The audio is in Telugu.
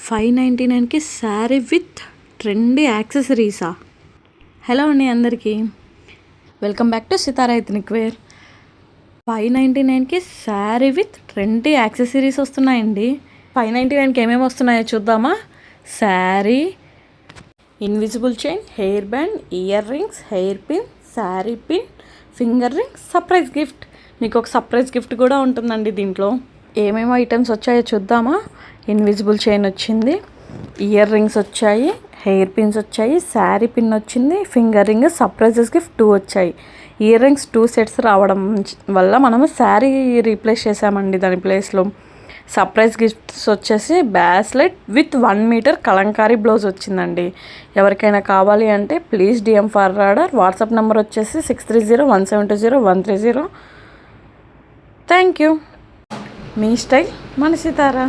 599కి శారీ విత్ ట్రెండీ యాక్సెసరీసా? హలో అండి అందరికీ, welcome back to Sitara ethnic wear. 599కి శారీ విత్ ట్రెండీ యాక్సెసరీస్ వస్తున్నాయండి. 599కి ఏమేమి వస్తున్నాయో చూద్దామా? Sari, invisible chain, hair band, earrings, hair pin, sari pin, finger ring, surprise gift. మీకు ఒక సర్ప్రైజ్ గిఫ్ట్ కూడా ఉంటుందండి దీంట్లో. ఏమేమో ఐటమ్స్ వచ్చాయో చూద్దామా? ఇన్విజిబుల్ చైన్ వచ్చింది, ఇయర్ రింగ్స్ వచ్చాయి, హెయిర్ పిన్స్ వచ్చాయి, శారీ పిన్ వచ్చింది, ఫింగర్ రింగ్, సర్ప్రైజెస్ గిఫ్ట్ 2 వచ్చాయి. ఇయర్ రింగ్స్ 2 సెట్స్ రావడం వల్ల మనము శారీ రీప్లేస్ చేసామండి. దాని ప్లేస్లో సర్ప్రైజ్ గిఫ్ట్స్ వచ్చేసి bracelet with 1 metre Kalamkari blouse వచ్చిందండి. ఎవరికైనా కావాలి అంటే please DM for order. WhatsApp number వచ్చేసి 6301720130. Thank you. మీ స్టైల్ మన సితారా.